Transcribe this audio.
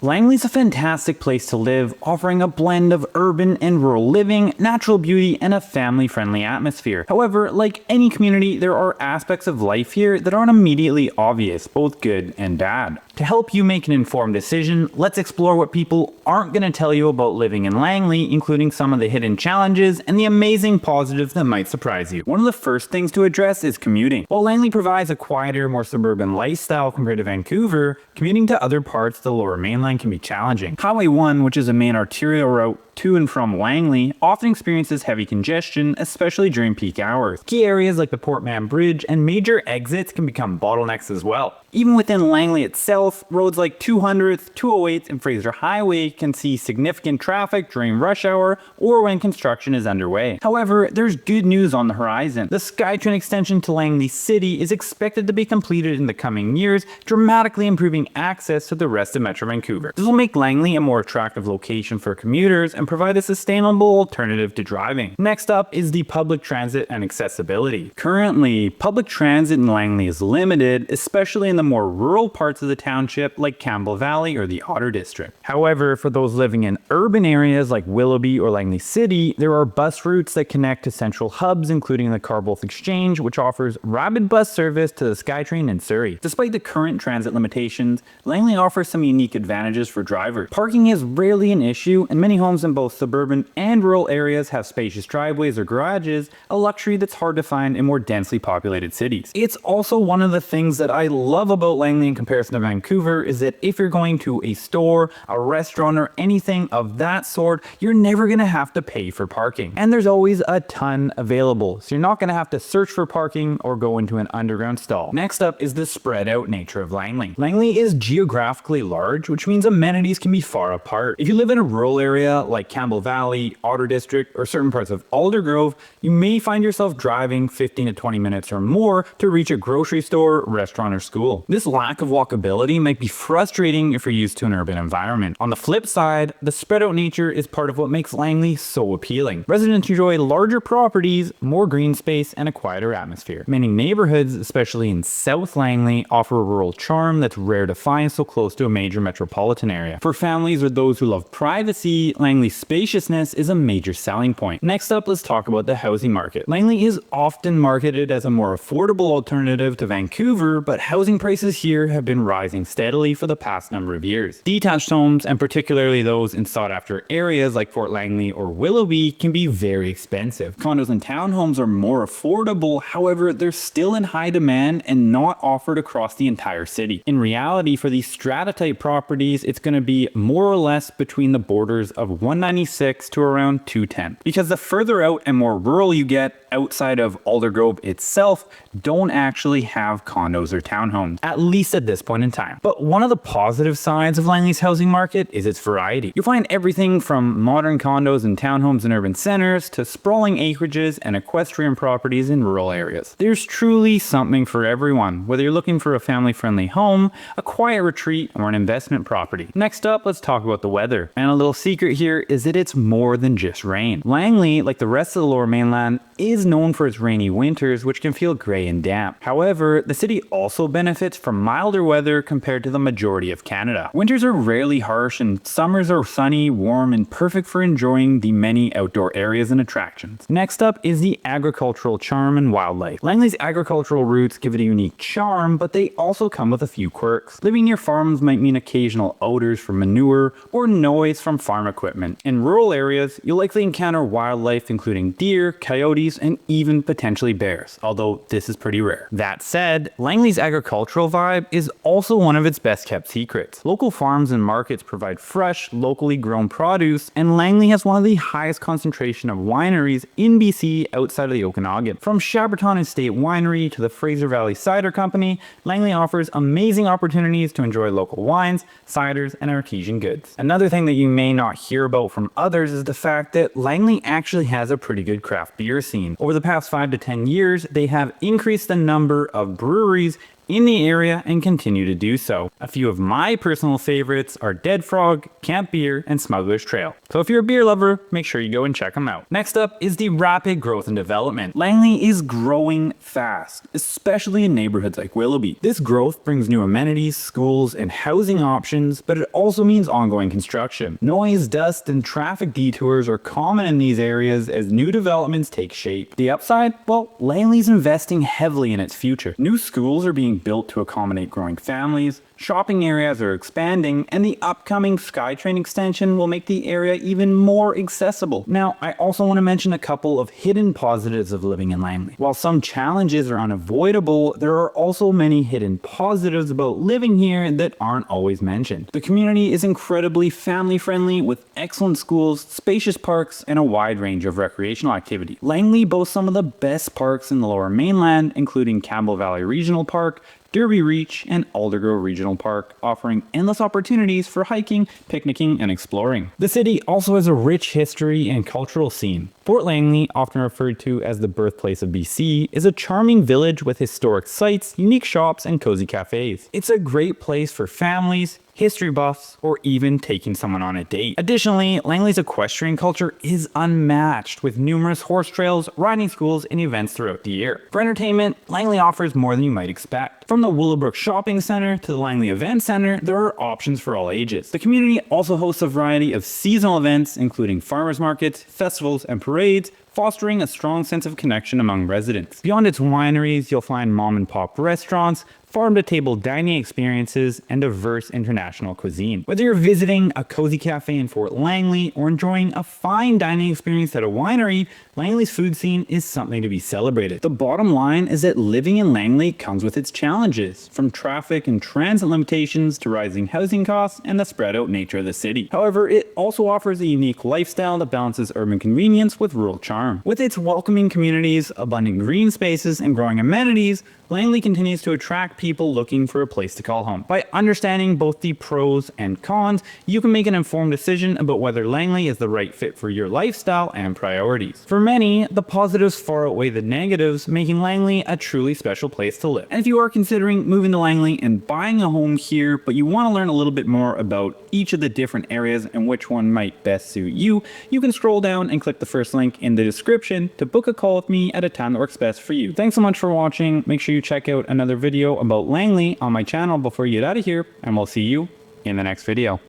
Langley's a fantastic place to live, offering a blend of urban and rural living, natural beauty, and a family-friendly atmosphere. However, like any community, there are aspects of life here that aren't immediately obvious, both good and bad. To help you make an informed decision, let's explore what people aren't going to tell you about living in Langley, including some of the hidden challenges and the amazing positives that might surprise you. One of the first things to address is commuting. While Langley provides a quieter, more suburban lifestyle compared to Vancouver, commuting to other parts of the Lower Mainland can be challenging. Highway 1, which is a main arterial route to and from Langley, often experiences heavy congestion, especially during peak hours. Key areas like the Port Mann Bridge and major exits can become bottlenecks as well. Even within Langley itself, roads like 200th, 208th, and Fraser Highway can see significant traffic during rush hour or when construction is underway. However, there's good news on the horizon. The SkyTrain extension to Langley City is expected to be completed in the coming years, dramatically improving access to the rest of Metro Vancouver. This will make Langley a more attractive location for commuters and provide a sustainable alternative to driving. Next up is the public transit and accessibility. Currently, public transit in Langley is limited, especially in the more rural parts of the township like Campbell Valley or the Otter District. However, for those living in urban areas like Willoughby or Langley City, there are bus routes that connect to central hubs, including the 𝐂𝐪 Exchange, which offers rapid bus service to the SkyTrain in Surrey. Despite the current transit limitations, Langley offers some unique advantages for drivers. Parking is rarely an issue, and many homes in both suburban and rural areas have spacious driveways or garages, a luxury that's hard to find in more densely populated cities. It's also one of the things that I love about Langley in comparison to Vancouver is that if you're going to a store, a restaurant, or anything of that sort, you're never going to have to pay for parking. And there's always a ton available, so you're not going to have to search for parking or go into an underground stall. Next up is the spread out nature of Langley. Langley is geographically large, which means amenities can be far apart. If you live in a rural area like Campbell Valley, Otter District, or certain parts of Aldergrove, you may find yourself driving 15 to 20 minutes or more to reach a grocery store, restaurant, or school. This lack of walkability might be frustrating if you're used to an urban environment. On the flip side, the spread out nature is part of what makes Langley so appealing. Residents enjoy larger properties, more green space, and a quieter atmosphere. Many neighborhoods, especially in South Langley, offer a rural charm that's rare to find so close to a major metropolitan area. For families or those who love privacy, Langley's spaciousness is a major selling point. Next up, let's talk about the housing market. Langley is often marketed as a more affordable alternative to Vancouver, but housing prices here have been rising steadily for the past number of years. Detached homes, and particularly those in sought-after areas like Fort Langley or Willoughby, can be very expensive. Condos and townhomes are more affordable, however, they're still in high demand and not offered across the entire city. In reality, for these strata-type properties, it's going to be more or less between the borders of 196 to around 210. Because the further out and more rural you get, outside of Aldergrove itself, don't actually have condos or townhomes, at least at this point in time. But one of the positive sides of Langley's housing market is its variety. You'll find everything from modern condos and townhomes in urban centers to sprawling acreages and equestrian properties in rural areas. There's truly something for everyone, whether you're looking for a family-friendly home, a quiet retreat, or an investment property. Next up, let's talk about the weather. And a little secret here is that it's more than just rain. Langley, like the rest of the Lower Mainland, is known for its rainy winters, which can feel grey and damp. However, the city also benefits from milder weather compared to the majority of Canada. Winters are rarely harsh and summers are sunny, warm, and perfect for enjoying the many outdoor areas and attractions. Next up is the agricultural charm and wildlife. Langley's agricultural roots give it a unique charm, but they also come with a few quirks. Living near farms might mean occasional odors from manure or noise from farm equipment. In rural areas, you'll likely encounter wildlife including deer, coyotes, and even potentially bears, although this is pretty rare. That said, Langley's agricultural vibe is also one of its best kept secrets. Local farms and markets provide fresh, locally grown produce, and Langley has one of the highest concentration of wineries in BC outside of the Okanagan. From Shepparton Estate Winery to the Fraser Valley Cider Company, Langley offers amazing opportunities to enjoy local wines, ciders, and artesian goods. Another thing that you may not hear about from others is the fact that Langley actually has a pretty good craft beer scene. Over the past 5 to 10 years, they have increased the number of breweries in the area and continue to do so. A few of my personal favorites are Dead Frog, Camp Beer, and Smuggler's Trail. So if you're a beer lover, make sure you go and check them out. Next up is the rapid growth and development. Langley is growing fast, especially in neighborhoods like Willoughby. This growth brings new amenities, schools, and housing options, but it also means ongoing construction. Noise, dust, and traffic detours are common in these areas as new developments take shape. The upside? Well, Langley's investing heavily in its future. New schools are being built to accommodate growing families, shopping areas are expanding, and the upcoming SkyTrain extension will make the area even more accessible. Now, I also want to mention a couple of hidden positives of living in Langley. While some challenges are unavoidable, there are also many hidden positives about living here that aren't always mentioned. The community is incredibly family friendly with excellent schools, spacious parks, and a wide range of recreational activity. Langley boasts some of the best parks in the Lower Mainland, including Campbell Valley Regional Park, Derby Reach, and Aldergrove Regional Park, offering endless opportunities for hiking, picnicking, and exploring. The city also has a rich history and cultural scene. Fort Langley, often referred to as the birthplace of BC, is a charming village with historic sites, unique shops, and cozy cafes. It's a great place for families, history buffs, or even taking someone on a date. Additionally, Langley's equestrian culture is unmatched, with numerous horse trails, riding schools, and events throughout the year. For entertainment, Langley offers more than you might expect. From the Willowbrook Shopping Centre to the Langley Event Centre, there are options for all ages. The community also hosts a variety of seasonal events, including farmers markets, festivals, and parades, fostering a strong sense of connection among residents. Beyond its wineries, you'll find mom and pop restaurants, farm-to-table dining experiences, and diverse international cuisine. Whether you're visiting a cozy cafe in Fort Langley or enjoying a fine dining experience at a winery, Langley's food scene is something to be celebrated. The bottom line is that living in Langley comes with its challenges, from traffic and transit limitations to rising housing costs and the spread-out nature of the city. However, it also offers a unique lifestyle that balances urban convenience with rural charm. With its welcoming communities, abundant green spaces, and growing amenities, Langley continues to attract people looking for a place to call home. By understanding both the pros and cons, you can make an informed decision about whether Langley is the right fit for your lifestyle and priorities. For many, the positives far outweigh the negatives, making Langley a truly special place to live. And if you are considering moving to Langley and buying a home here, but you want to learn a little bit more about each of the different areas and which one might best suit you, you can scroll down and click the first link in the description to book a call with me at a time that works best for you. Thanks so much for watching. Make sure you check out another video about Langley on my channel before you get out of here, and we'll see you in the next video.